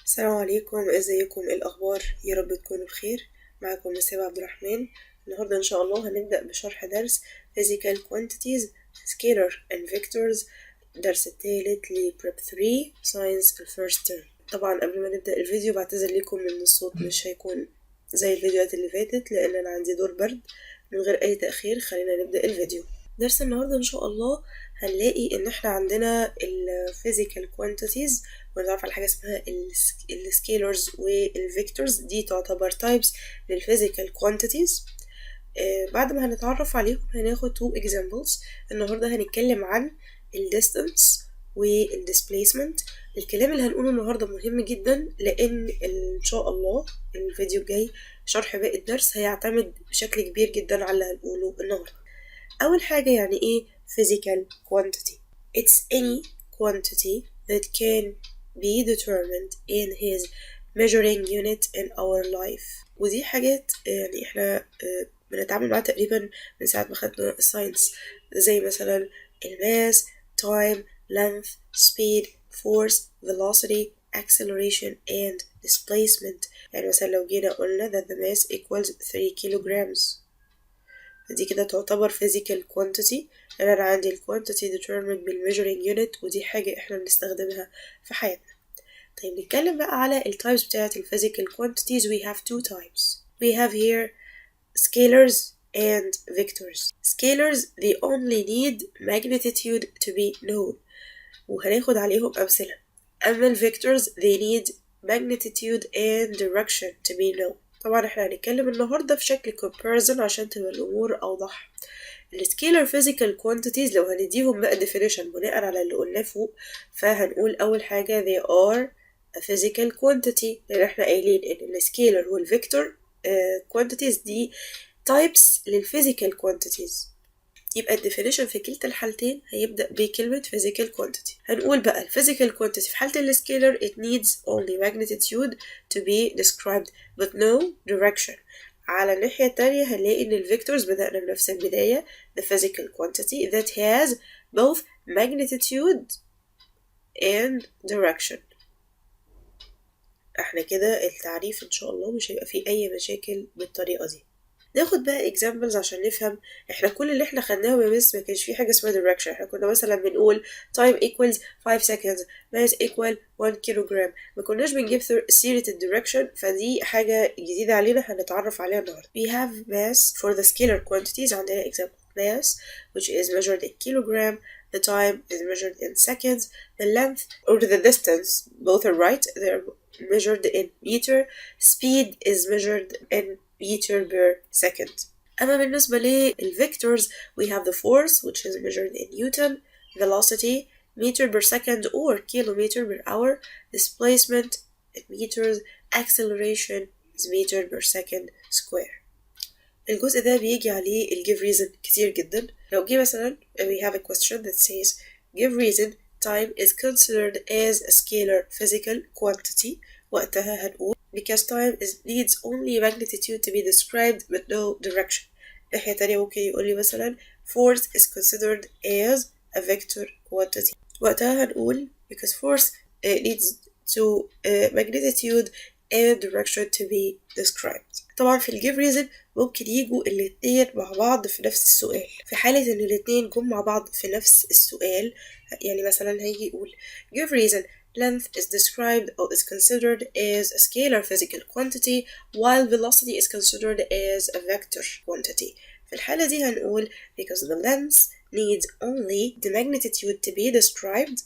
السلام عليكم، ازيكم؟ ايه الاخبار؟ يا رب تكونوا بخير. معكم هبة عبد الرحمن. النهارده ان شاء الله هنبدا بشرح درس physical quantities scalar and vectors، الدرس الثالث ل prep 3 science الفيرست ترم. طبعا قبل ما نبدا الفيديو بعتذر لكم ان الصوت مش هيكون زي الفيديوهات اللي فاتت لان انا عندي دور برد. من غير اي تاخير خلينا نبدا الفيديو. درس النهارده ان شاء الله هنلاقي ان احنا عندنا الفيزيكال كوانتيتيز ونتعرف على حاجه اسمها السكيلرز والفيكتورز. دي تعتبر تايبس للفيزيكال كوانتيتيز. بعد ما هنتعرف عليهم هناخد 2 examples. النهارده هنتكلم عن الديستانس والديسبليسمنت. الكلام اللي هنقوله النهارده مهم جدا لان ان شاء الله الفيديو الجاي شرح باقي الدرس هيعتمد بشكل كبير جدا على اللي هنقوله النهارده. أول حاجة يعني إيه physical quantity؟ It's any quantity that can be determined in his measuring unit in our life. ودي حاجات يعني إحنا بنتعامل معاها تقريبا من ساعة ما خدنا الساينس، زي مثلا الماس، time, length, speed, force, velocity, acceleration and displacement. يعني مثلا لو جينا قلنا that the mass equals 3 kilograms، دي كده تعتبر physical quantity لأن أنا عندي ال quantity determined بال measuring unit، ودي حاجة إحنا بنستخدمها في حياتنا. طيب نتكلم بقى على ال types بتاعت ال physical quantities. We have 2 types. We have here scalars and vectors. Scalars they only need magnitude to be known، وهناخد عليهم أمثلة. أما ال vectors they need magnitude and direction to be known. طبعا احنا هنتكلم النهاردة في شكل comparison عشان تبقى الأمور أوضح. السكيلر physical quantities لو هنديهم بقى definition بناء على اللي قلناه فوق، فهنقول أول حاجة they are a physical quantity، لأن احنا قايلين إن السكيلر والفيكتور quantities دي types للphysical quantities. يبقى الديفينيشن في كلتا الحالتين هيبدأ بكلمة physical quantity. هنقول بقى ال physical quantity في حالة السكيلر it needs only magnitude to be described but no direction. على الناحية التانية هنلاقي إن الفيكتورز بدأنا بنفس البداية the physical quantity that has both magnitude and direction. احنا كده التعريف إن شاء الله مش هيبقى فيه أي مشاكل بالطريقة دي. ناخد بقى examples عشان نفهم. احنا كل اللي احنا خدناه بس ما كانش فيه حاجة اسمها direction. احنا كنا مثلا بنقول time equals 5 seconds mass equal 1 kilogram. ما كناش بنجيب سيرة direction، فدي حاجة جديدة علينا هنتعرف عليها النهاردة. We have mass for the scalar quantities. عندنا example mass which is measured in kilogram, the time is measured in seconds, the length or the distance both are right, they're measured in meter, speed is measured in meter per second. أما بالنسبة للvectors we have the force which is measured in Newton, velocity meter per second or kilometer per hour, displacement in meters, acceleration is meter per second square. الجزء ده بيجي عليه ال give reason كتير جدا. لو جه مثلا we have a question that says give reason time is considered as a scalar physical quantity، وقتها هنقول because time needs only magnitude to be described but no direction. ناحية تانية ممكن يقولي مثلا force is considered as a vector quantity، وقتها هنقول because force needs to magnitude and direction to be described. طبعا في الجيف reason ممكن يجوا الاتنين مع بعض في نفس السؤال. في حالة ان الاتنين جم مع بعض في نفس السؤال يعني مثلا هيجي يقول give reason length is described or is considered as a scalar physical quantity while velocity is considered as a vector quantity. في الحالة دي هنقول because the length needs only the magnitude to be described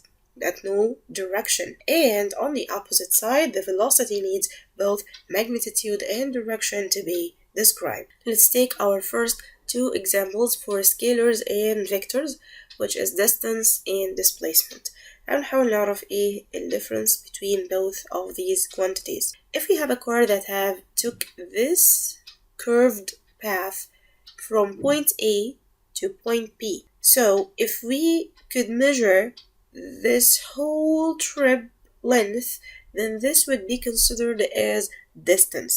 at no direction, and on the opposite side the velocity needs both magnitude and direction to be described. Let's take our first 2 examples for scalars and vectors, which is distance and displacement. هنحاول نعرف ايه the difference between both of these quantities. If we have a car that have took this curved path from point A to point B, so if we could measure this whole trip length, then this would be considered as distance.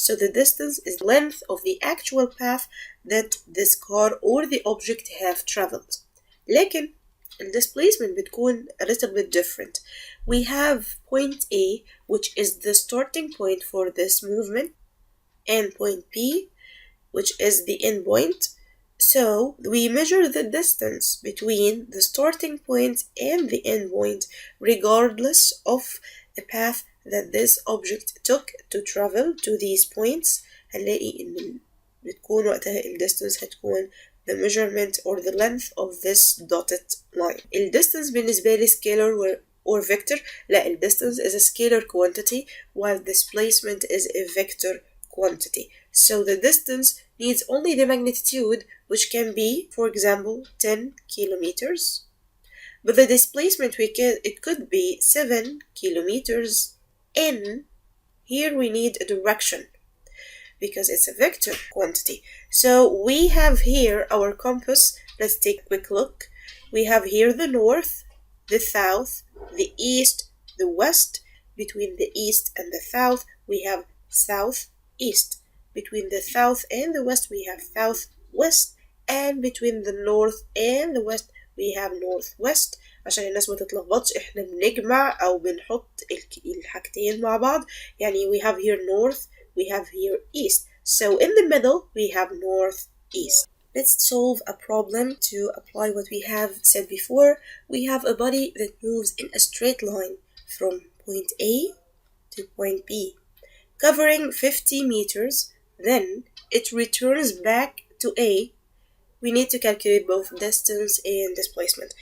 So the distance is the length of the actual path that this car or the object have traveled. لكن displacement بتكون a little bit different. We have point A, which is the starting point for this movement, and point B, which is the end point. So we measure the distance between the starting point and the end point regardless of the path that this object took to travel to these points. هنلاقي إن بتكون وقتها ال distance هتكون the measurement or the length of this dotted line. ال distance بالنسبة لي scalar or vector. لا, ال distance is a scalar quantity while displacement is a vector quantity. So the distance needs only the magnitude, which can be, for example, 10 kilometers. But the displacement it could be 7 kilometers. And here we need a direction because it's a vector quantity. So we have here our compass. Let's take a quick look. We have here the north, the south, the east, the west. Between the east and the south, we have southeast. Between the south and the west, we have southwest. And between the north and the west, we have northwest. عشان الناس ما تتلخبطش، احنا بنجمع أو بنحط الحاجتين مع بعض. يعني we have here north, we have here east. So in the middle, we have northeast. Let's solve a problem to apply what we have said before. We have a body that moves in a straight line from point A to point B, covering 50 meters. Then it returns back to A. We need to calculate both distance and displacement.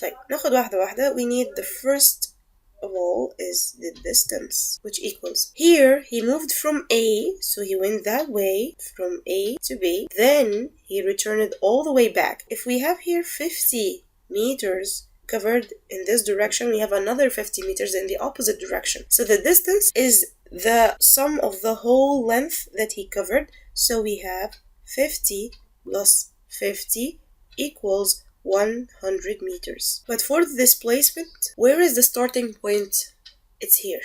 طيب ناخد واحدة واحدة. We need the first of all is the distance, which equals, here he moved from A, so he went that way from A to B, then he returned all the way back. If we have here 50 meters covered in this direction, we have another 50 meters in the opposite direction. So the distance is the sum of the whole length that he covered. So we have 50 plus 50 equals 100 meters. But for the displacement, where is the starting point? It's here.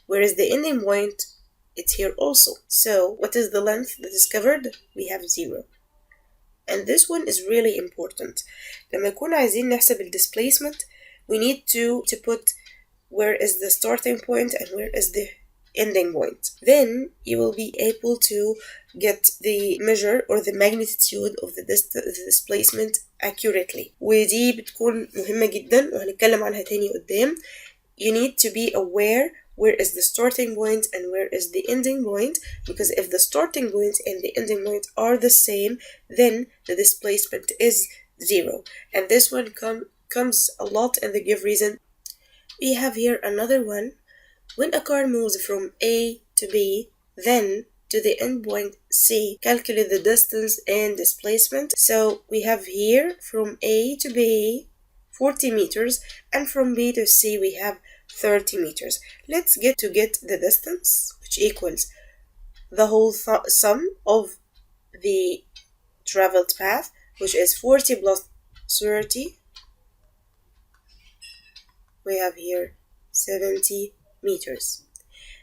Where is the ending point? It's here also. So what is the length that is covered? We have 0. And this one is really important. لما نكون عايزين نحسب ال displacement, we need to put where is the starting point and where is the ending point. Then you will be able to get the measure or the magnitude of the displacement accurately. ودي بتكون مهمة جدا وهنتكلم عنها تاني قدام. You need to be aware where is the starting point and where is the ending point, because if the starting point and the ending point are the same, then the displacement is 0. And this one comes a lot in the give reason. We have here another one. When a car moves from A to B, then to the endpoint C, calculate the distance and displacement. So we have here from A to B 40 meters, and from B to C we have 30 meters. Let's get the distance, which equals the whole sum of the traveled path, which is 40 plus 30. We have here 70 meters.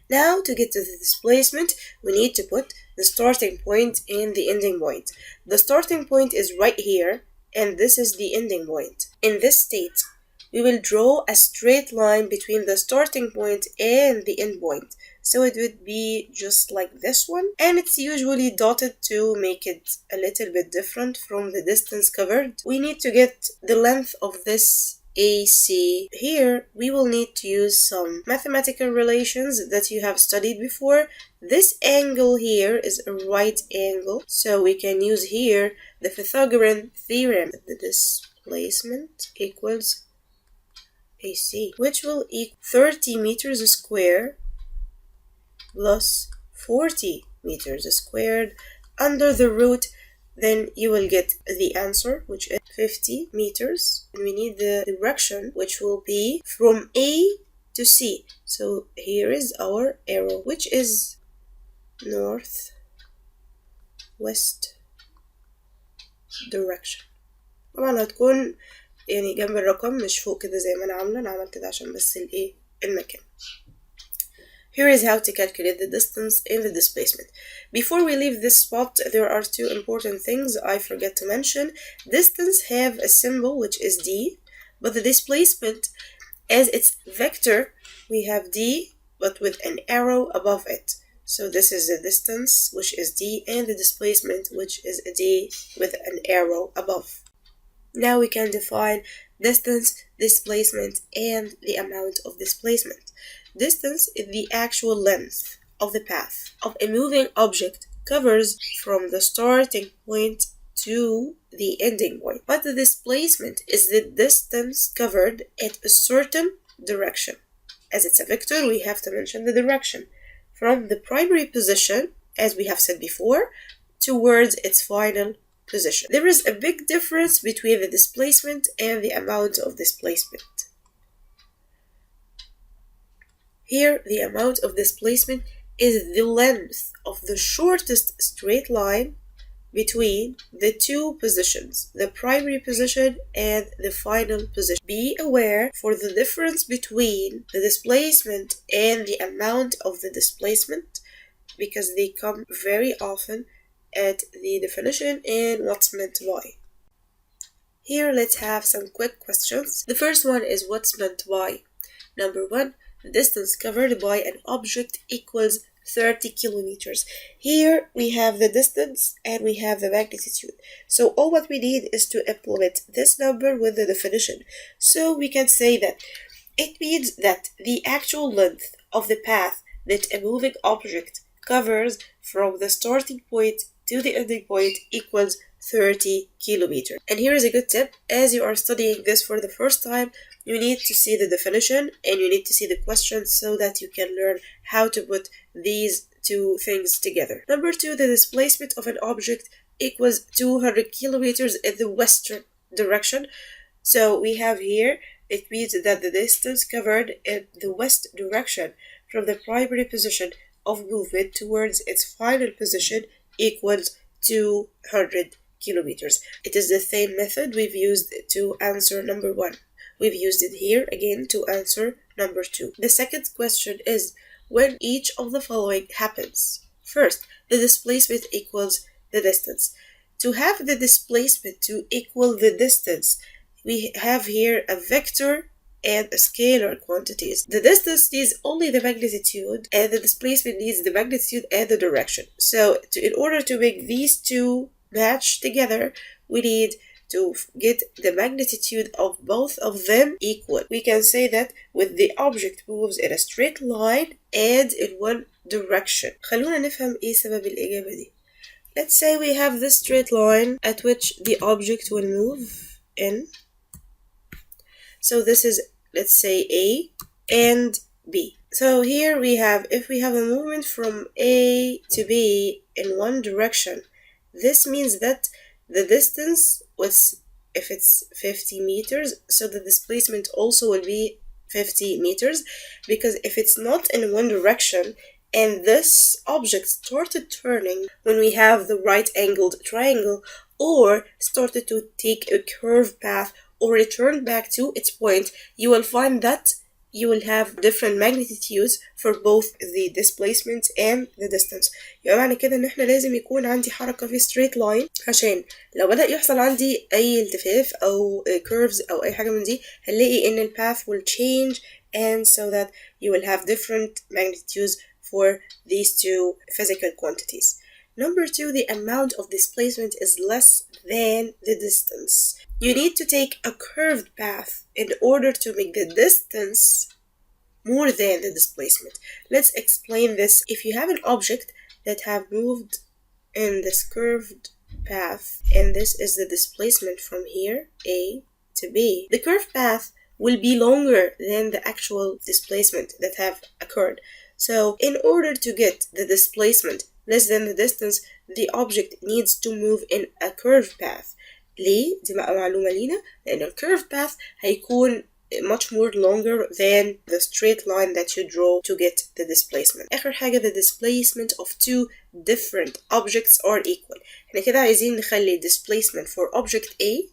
Now to get to the displacement, we need to put the starting point and the ending point. The starting point is right here, and this is the ending point. In this state, we will draw a straight line between the starting point and the end point. So it would be just like this one, and it's usually dotted to make it a little bit different from the distance covered. We need to get the length of this AC. Here we will need to use some mathematical relations that you have studied before. This angle here is a right angle, so we can use here the Pythagorean theorem. The displacement equals AC, which will equal 30 meters squared plus 40 meters squared under the root. Then you will get the answer, which is 50 meters. And we need the direction, which will be from A to C. So here is our arrow, which is north west direction. طبعا هتكون يعني جنب الرقم مش فوق كده زي ما انا عامله. انا عملت كده عشان بس الايه المكان. Here is how to calculate the distance and the displacement. Before we leave this spot, there are two important things I forget to mention. Distance have a symbol which is d, but the displacement, as its vector, we have d but with an arrow above it. So this is the distance, which is d, and the displacement, which is a d with an arrow above. Now we can define distance, displacement, and the amount of displacement. Distance is the actual length of the path of a moving object covers from the starting point to the ending point. But the displacement is the distance covered at a certain direction. As it's a vector, we have to mention the direction. From the primary position, as we have said before, towards its final position. There is a big difference between the displacement and the amount of displacement. Here, the amount of displacement is the length of the shortest straight line between the two positions, the primary position and the final position. Be aware for the difference between the displacement and the amount of the displacement, because they come very often at the definition and what's meant by. Here, let's have some quick questions. The first one is what's meant by. Number 1, the distance covered by an object equals 30 kilometers. Here we have the distance and we have the magnitude. So all what we need is to implement this number with the definition. So we can say that it means that the actual length of the path that a moving object covers from the starting point to the ending point equals 30 kilometers. And here is a good tip. As you are studying this for the first time, you need to see the definition and you need to see the question so that you can learn how to put these two things together. Number 2, the displacement of an object equals 200 kilometers in the western direction. So we have here, it means that the distance covered in the west direction from the primary position of movement towards its final position equals 200 kilometers. It is the same method we've used to answer number 1. We've used it here again to answer number 2. The second question is when each of the following happens. First, the displacement equals the distance. To have the displacement to equal the distance, we have here a vector and a scalar quantities. The distance needs only the magnitude and the displacement needs the magnitude and the direction. So in order to make these two match together, we need to get the magnitude of both of them equal. We can say that when the object moves in a straight line and in one direction. خلونا نفهم ايه سبب الإجابة دي. Let's say we have this straight line at which the object will move in. So this is, let's say, A and B. So here we have, if we have a movement from A to B in one direction, this means that the distance was, if it's 50 meters, so the displacement also will be 50 meters, because if it's not in one direction and this object started turning when we have the right angled triangle or started to take a curved path or return back to its point, you will find that you will have different magnitudes for both the displacement and the distance. يعني معنى كده ان احنا لازم يكون عندي حركة في straight line عشان لو بدأ يحصل عندي اي التفاف او curves او اي حاجة من دي هنلاقي ان ال path will change, and so that you will have different magnitudes for these two physical quantities. Number 2, the amount of displacement is less than the distance. You need to take a curved path in order to make the distance more than the displacement. Let's explain this. If you have an object that have moved in this curved path, and this is the displacement from here, A to B, the curved path will be longer than the actual displacement that have occurred. So in order to get the displacement less than the distance, the object needs to move in a curved path. ليه؟ دي بقى معلومة لينا لأن ال curved path هيكون much more longer than the straight line that you draw to get the displacement. آخر حاجة, the displacement of two different objects are equal. احنا كده عايزين نخلي displacement for object A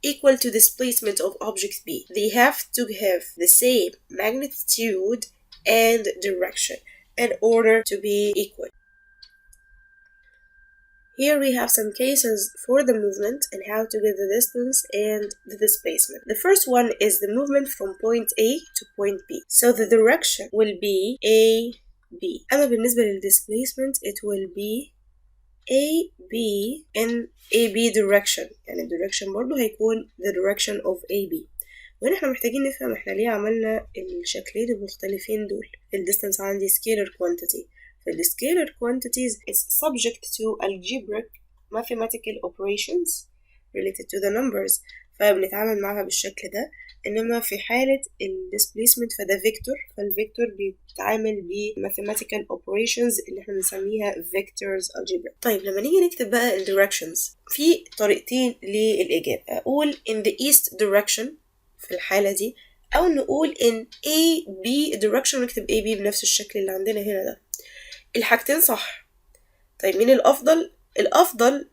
equal to displacement of object B. They have to have the same magnitude and direction. in order to be equal. Here we have some cases for the movement and how to get the distance and the displacement. The first one is the movement from point A to point B. So the direction will be A, B. أما بالنسبة للدisplacement it will be A, B in A, B direction. يعني الديركشن برضو هيكون the direction of A, B. وهنا احنا محتاجين نفهم احنا ليه عملنا الشكلين المختلفين دول. الديستانس عندي scalar quantity. The scalar quantities is subject to algebraic mathematical operations related to the numbers فبنتعامل معها بالشكل ده. إنما في حالة displacement فده vector فالvector بيتعامل ب mathematical operations اللي احنا بنسميها vectors algebra. طيب لما نيجي نكتب بقى directions في طريقتين للإجابة. أقول in the east direction في الحالة دي أو نقول in A B direction ونكتب A B بنفس الشكل اللي عندنا هنا ده. الحاجتين صح. طيب مين الأفضل؟ الأفضل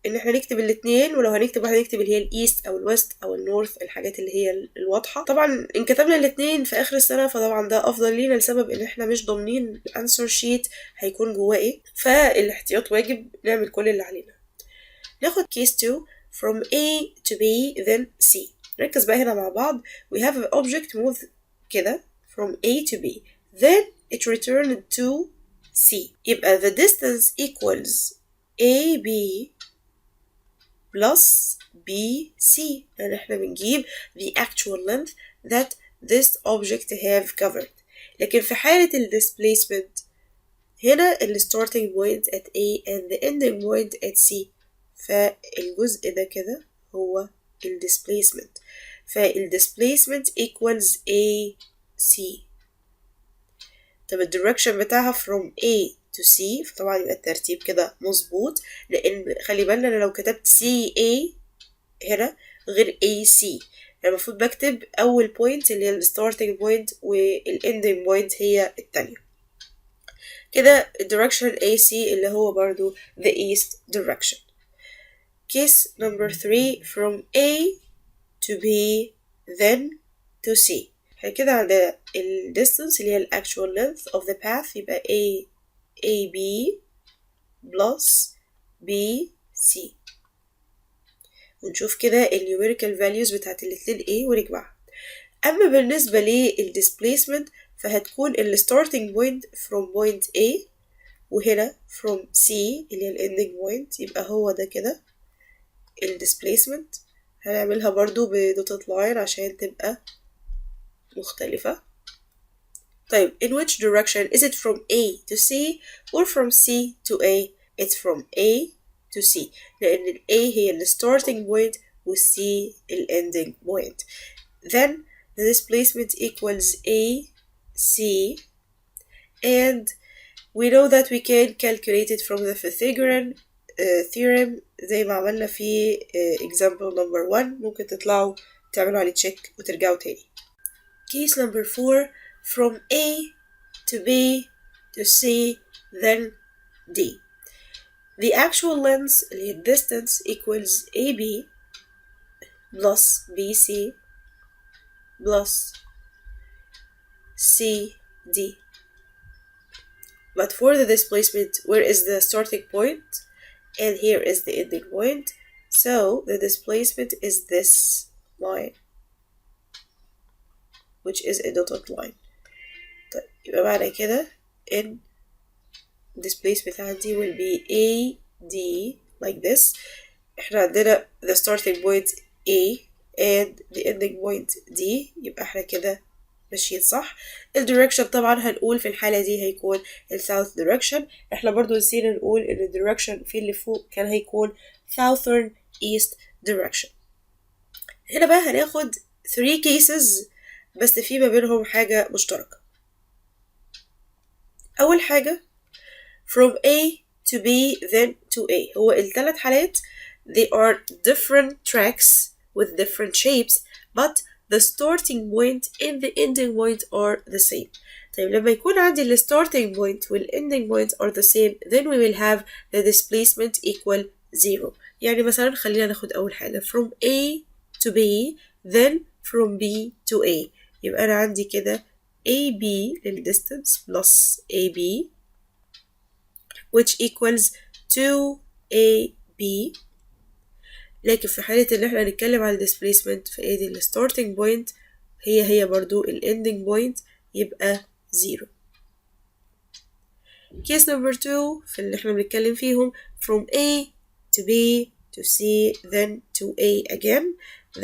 إن احنا نكتب الاتنين ولو هنكتب واحدة نكتب اللي هي الإيست أو الويست أو النورث الحاجات اللي هي الواضحة. طبعا إن كتبنا الاتنين في آخر السنة فطبعا ده أفضل لينا لسبب إن احنا مش ضامنين الأنسر شيت هيكون جواه إيه فالاحتياط واجب نعمل كل اللي علينا. ناخد case 2 from A to B then C. نركز بقى هنا مع بعض. We have an object move كده from A to B then it returned to C. يبقى the distance equals AB plus BC. يعني احنا بنجيب the actual length that this object have covered. لكن في حالة ال displacement هنا ال starting point at A and the ending point at C فالجزء ده كده هو ال displacement فال displacement equals AC. طب الديركشن بتاعها from A to C فطبعا يبقى الترتيب كده مظبوط لأن خلي بالنا أنا لو كتبت CA هنا غير AC يعني المفروض بكتب أول بوينت اللي هي الستارتنج بوينت والإندنج بوينت هي التانية كده الديركشن AC اللي هو برضو the east direction. Case number 3 from A to B then to C. كده عندنا ال distance اللي هي ال actual length of the path يبقى AB plus BC ونشوف كده ال numerical values بتاعت الاتنين A ونجمعها. أما بالنسبة لل displacement فهتكون ال starting point from point A وهنا from C اللي هي ال ending point يبقى هو ده كده ال displacement. هنعملها برضو ب dotted line عشان تبقى مختلفة. طيب in which direction is it from A to C or from C to A? It's from A to C لأن ال A هي ال starting point و C ال ending point. Then the displacement equals AC and we know that we can calculate it from the Pythagorean theorem زي ما عملنا في example number 1 ممكن تطلعوا تعملوا عليه check وترجعوا تاني. Case number 4 from A to B to C then D. The actual length اللي هي distance equals AB plus BC plus CD. But for the displacement, where is the starting point? And here is the ending point. So the displacement is this line, which is a dotted line. طيب يبقى معنى كده in displacement عندي will be AD like this. احنا عندنا the starting point A and the ending point D يبقى احنا كده ماشيين صح. الديركشن طبعا هنقول في الحالة دي هيكون ال south direction. احنا برضو نسينا نقول ان الديركشن في اللي فوق كان هيكون southern east direction. هنا بقى هناخد 3 cases بس في ما بينهم حاجة مشتركة. أول حاجة from A to B then to A هو الثلاث حالات they are different tracks with different shapes but the starting point and the ending point are the same. طيب لما يكون عندي ال starting point وال ending point are the same then we will have the displacement equal 0. يعني مثلا خلينا ناخد أول حاجة from A to B then from B to A يبقى أنا عندي كده AB للdistance plus AB which equals 2AB. لكن في حالة اللي احنا هنتكلم على displacement فادي ال starting point هي برضو ال ending point يبقى 0. case number 2 في اللي احنا بنتكلم فيهم from A to B to C then to A again,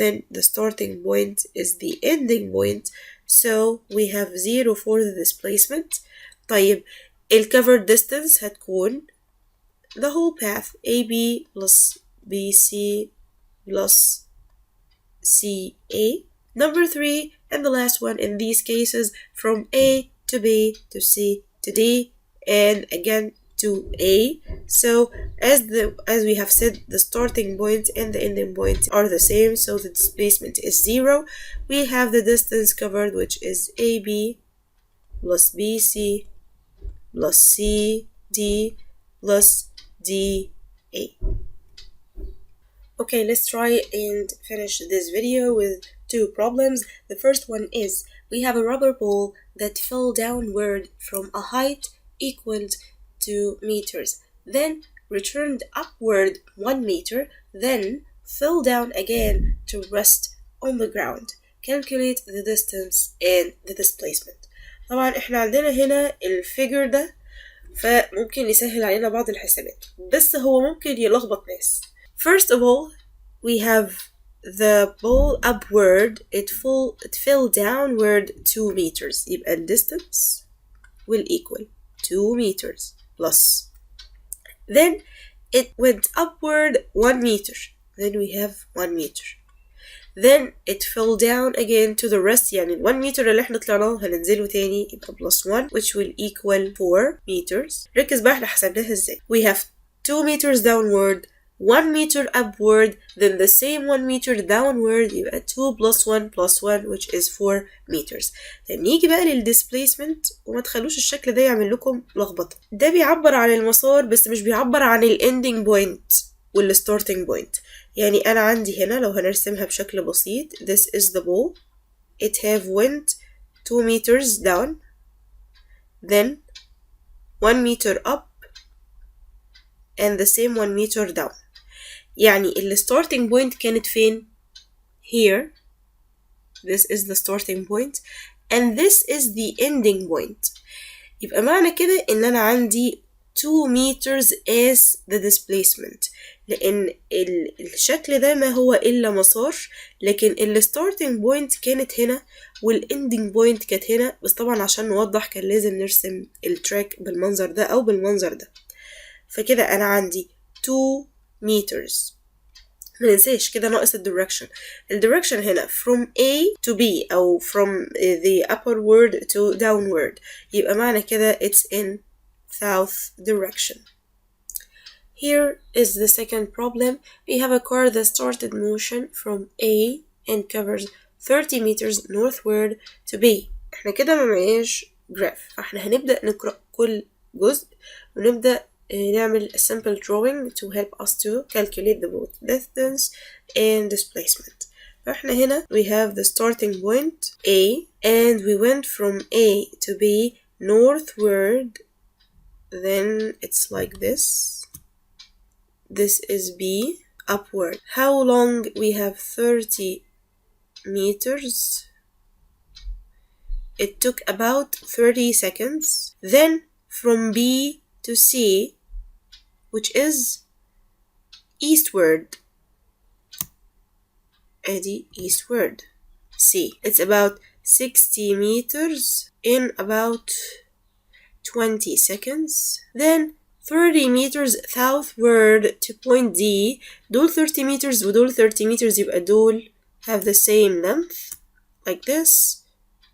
then the starting point is the ending point, so we have 0 for the displacement. طيب ال covered distance هتكون the whole path AB plus BC plus CA. Number 3 and the last one in these cases from A to B to C to D and again to A. So as we have said, the starting point and the ending point are the same, so the displacement is 0. We have the distance covered, which is AB plus BC plus CD plus DA. Okay, let's try and finish this video with 2 problems. The first one is we have a rubber ball that fell downward from a height equal to 2 meters, then returned upward 1 meter, then fell down again to rest on the ground. Calculate the distance and the displacement. طبعا احنا عندنا هنا الفيجر ده فممكن يسهل علينا بعض الحسابات بس هو ممكن يلخبط ناس. First of all, we have the ball upward, it fell downward 2 meters. يبقى the distance will equal 2 meters plus. Then it went upward 1 meter. Then we have 1 meter. Then it fell down again to the rest. يعني 1 meter اللي احنا طلعناه هننزله تاني يبقى plus 1 which will equal 4 meters. ركز بقى احنا حسبناها ازاي. We have 2 meters downward, 1 meter upward, then the same 1 meter downward يبقى 2 plus 1 plus 1 which is 4 meters. طيب نيجي بقى للديسبليسمنت وما تخلوش الشكل ده يعمل لكم لخبطة. ده بيعبر عن المسار بس مش بيعبر عن الاندنج بوينت والستارتنج بوينت. يعني أنا عندي هنا لو هنرسمها بشكل بسيط this is the ball, it have went 2 meters down, then 1 meter up and the same 1 meter down. يعني ال starting point كانت فين؟ Here. This is the starting point and this is the ending point. يبقى معنى كده إن أنا عندي 2 meters as the displacement لأن الشكل ده ما هو إلا مسار لكن ال starting point كانت هنا وال ending point كانت هنا بس طبعا عشان نوضح كان لازم نرسم التراك بالمنظر ده أو بالمنظر ده. فكده أنا عندي 2 meters. مننساش كده ناقص الديركشن. الديركشن هنا from A to B أو from the upward to downward يبقى معنى كده it's in south direction. Here is the second problem. We have a car that started motion from A and covers 30 meters northward to B. احنا كده ما معيش graph فاحنا هنبدأ نقرأ كل جزء ونبدأ نعمل a simple drawing to help us to calculate the both distance and displacement. فاحنا هنا we have the starting point A and we went from A to B northward, then it's like this. This is B upward. How long? We have 30 meters. It took about 30 seconds. Then from B to C, which is eastward. Eddie eastward. C. It's about 60 meters in about 20 seconds. Then 30 meters southward to point D. دول 30 meters ودول 30 meters يبقى دول have the same length like this.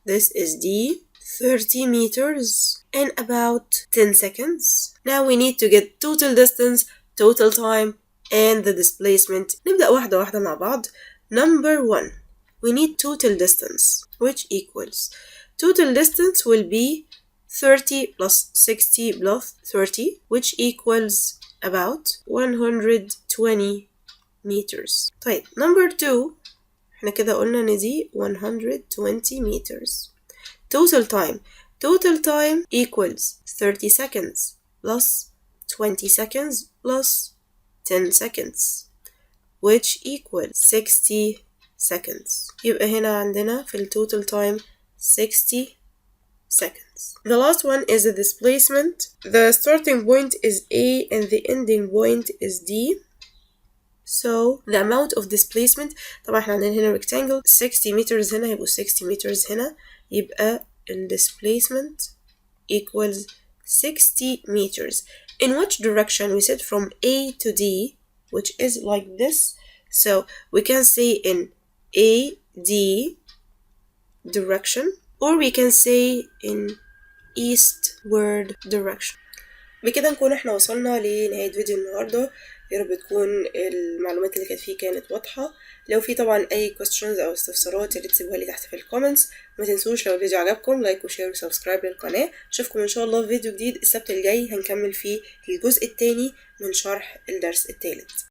This is D. 30 meters in about 10 seconds. Now we need to get total distance, total time, and the displacement. نبدأ واحدة واحدة مع بعض. Number 1. We need total distance, which equals total distance will be 30 plus 60 plus 30, which equals about 120 meters. طيب number 2 احنا كده قلنا ان دي 120 meters. total time equals 30 seconds plus 20 seconds plus 10 seconds which equals 60 seconds. يبقى هنا عندنا في total time 60 seconds. The last one is the displacement. The starting point is A and the ending point is D. So the amount of displacement طبعا احنا عندنا هنا rectangle 60 meters هنا يبقوا 60 meters هنا يبقى ال displacement equals 60 meters. In which direction? We said from A to D, which is like this. So we can say in AD direction or we can say in eastward direction. بكده نكون احنا وصلنا لنهاية فيديو النهاردة. يا رب تكون المعلومات اللي كانت فيه كانت واضحة. لو في طبعا اي questions او استفسارات ياريت تسيبوها لي تحت في الكومنتس. ما تنسوش لو الفيديو عجبكم لايك وشير وسبسكرايب للقناة. اشوفكم ان شاء الله في فيديو جديد السبت الجاي هنكمل فيه الجزء الثاني من شرح الدرس الثالث.